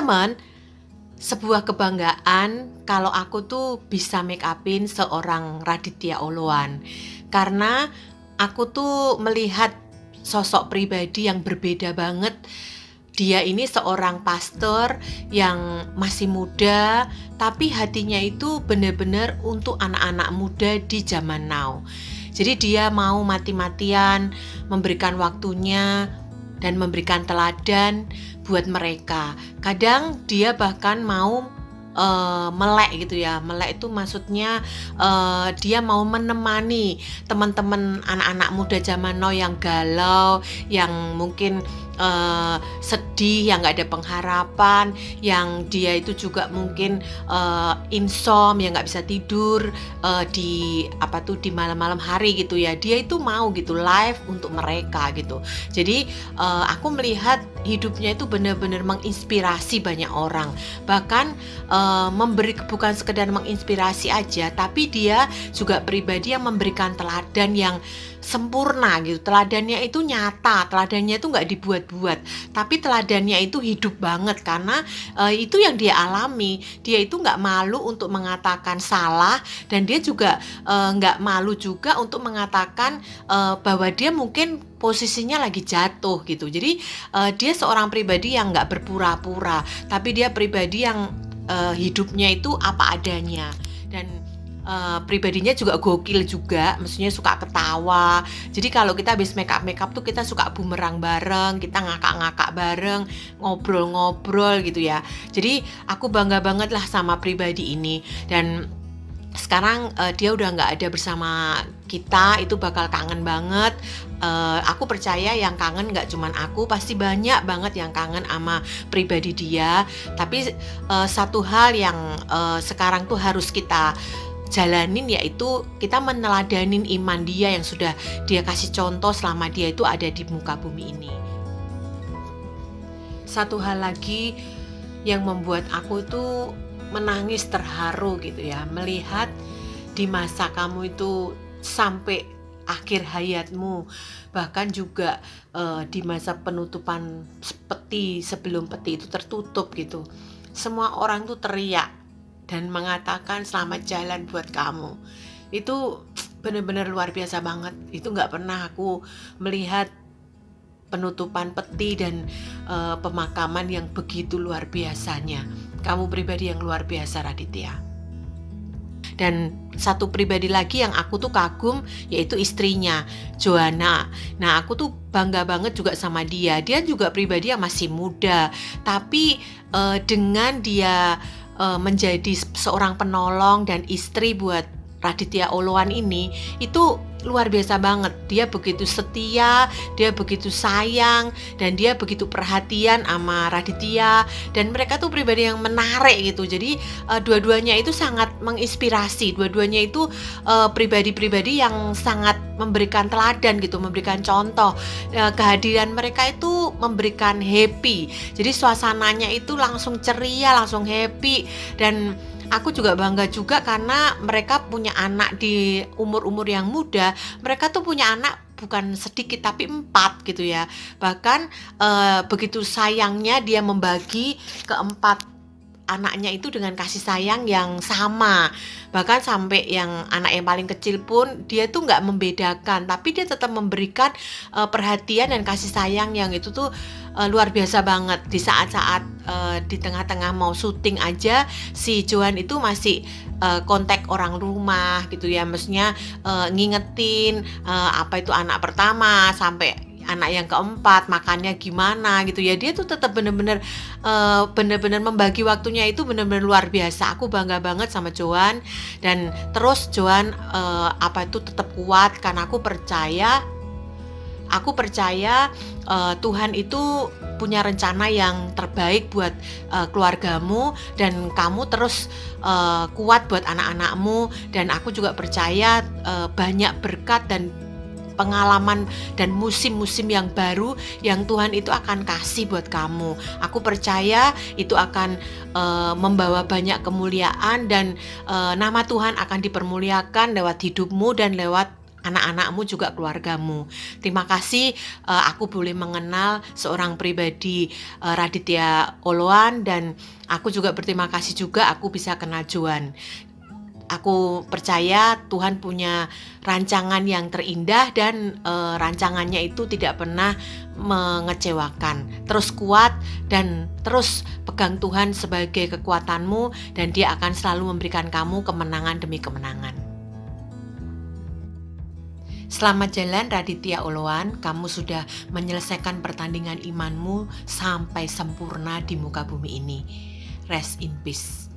Teman-teman, sebuah kebanggaan kalau aku tuh bisa make upin seorang Raditya Oloan. Karena aku tuh melihat sosok pribadi yang berbeda banget. Dia ini seorang pastor yang masih muda, tapi hatinya itu benar-benar untuk anak-anak muda di zaman now. Jadi dia mau mati-matian memberikan waktunya dan memberikan teladan buat mereka. Kadang dia bahkan mau melek gitu ya. Melek itu maksudnya dia mau menemani teman-teman anak-anak muda zaman now yang galau, yang mungkin sedih, yang nggak ada pengharapan, yang dia itu juga mungkin insomnia, yang nggak bisa tidur di malam-malam hari gitu ya. Dia itu mau gitu live untuk mereka gitu. Jadi aku melihat hidupnya itu benar-benar menginspirasi banyak orang. Bahkan memberi, bukan sekedar menginspirasi aja, tapi dia juga pribadi yang memberikan teladan yang sempurna gitu. Teladannya itu nyata, teladannya itu nggak dibuat-buat, tapi teladannya itu hidup banget karena itu yang dia alami. Dia itu nggak malu untuk mengatakan salah, dan dia juga nggak malu juga untuk mengatakan bahwa dia mungkin posisinya lagi jatuh gitu. Jadi dia seorang pribadi yang nggak berpura-pura, tapi dia pribadi yang hidupnya itu apa adanya. Dan pribadinya juga gokil juga, maksudnya suka ketawa. Jadi kalau kita habis make up tuh kita suka bumerang bareng, kita ngakak-ngakak bareng, ngobrol-ngobrol gitu ya. Jadi aku bangga banget lah sama pribadi ini. Dan sekarang dia udah nggak ada bersama kita, itu bakal kangen banget. Aku percaya yang kangen nggak cuman aku, pasti banyak banget yang kangen sama pribadi dia. Tapi satu hal yang sekarang tuh harus kita jalanin, yaitu kita meneladanin iman dia yang sudah dia kasih contoh selama dia itu ada di muka bumi ini. Satu hal lagi yang membuat aku itu menangis terharu gitu ya, melihat di masa kamu itu sampai akhir hayatmu, bahkan juga di masa penutupan peti, sebelum peti itu tertutup gitu, semua orang tuh teriak dan mengatakan selamat jalan buat kamu. Itu benar-benar luar biasa banget. Itu nggak pernah aku melihat penutupan peti dan pemakaman yang begitu luar biasanya. Kamu pribadi yang luar biasa, Raditya. Dan satu pribadi lagi yang aku tuh kagum, yaitu istrinya, Joanna. Nah, aku tuh bangga banget juga sama dia. Dia juga pribadi yang masih muda, tapi dengan dia menjadi seorang penolong dan istri buat Raditya Oloan ini, itu luar biasa banget. Dia begitu setia, dia begitu sayang, dan dia begitu perhatian sama Raditya. Dan mereka tuh pribadi yang menarik gitu. Jadi dua-duanya itu sangat menginspirasi. Dua-duanya itu pribadi-pribadi yang sangat memberikan teladan gitu, memberikan contoh. Kehadiran mereka itu memberikan happy. Jadi suasananya itu langsung ceria, langsung happy. Dan aku juga bangga juga karena mereka punya anak di umur-umur yang muda. Mereka tuh punya anak bukan sedikit tapi 4 gitu ya. Bahkan begitu sayangnya dia membagi keempat anaknya itu dengan kasih sayang yang sama. Bahkan sampai yang anak yang paling kecil pun dia tuh nggak membedakan, tapi dia tetap memberikan perhatian dan kasih sayang yang itu tuh luar biasa banget. Di saat-saat di tengah-tengah mau syuting aja, si Joan itu masih kontak orang rumah gitu ya, maksudnya ngingetin apa itu anak pertama sampai anak yang keempat makannya gimana gitu ya. Dia tuh tetap bener-bener membagi waktunya itu bener-bener luar biasa. Aku bangga banget sama Joan. Dan terus Joan tetap kuat, karena aku percaya Tuhan itu punya rencana yang terbaik buat keluargamu, dan kamu terus kuat buat anak-anakmu. Dan aku juga percaya banyak berkat dan pengalaman dan musim-musim yang baru yang Tuhan itu akan kasih buat kamu. Aku percaya itu akan membawa banyak kemuliaan, dan nama Tuhan akan dipermuliakan lewat hidupmu dan lewat anak-anakmu juga keluargamu. Terima kasih aku boleh mengenal seorang pribadi Raditya Oloan, dan aku juga berterima kasih juga aku bisa kenal Joan. Aku percaya Tuhan punya rancangan yang terindah dan rancangannya itu tidak pernah mengecewakan. Terus kuat dan terus pegang Tuhan sebagai kekuatanmu, dan Dia akan selalu memberikan kamu kemenangan demi kemenangan. Selamat jalan Raditya Oloan, kamu sudah menyelesaikan pertandingan imanmu sampai sempurna di muka bumi ini. Rest in peace.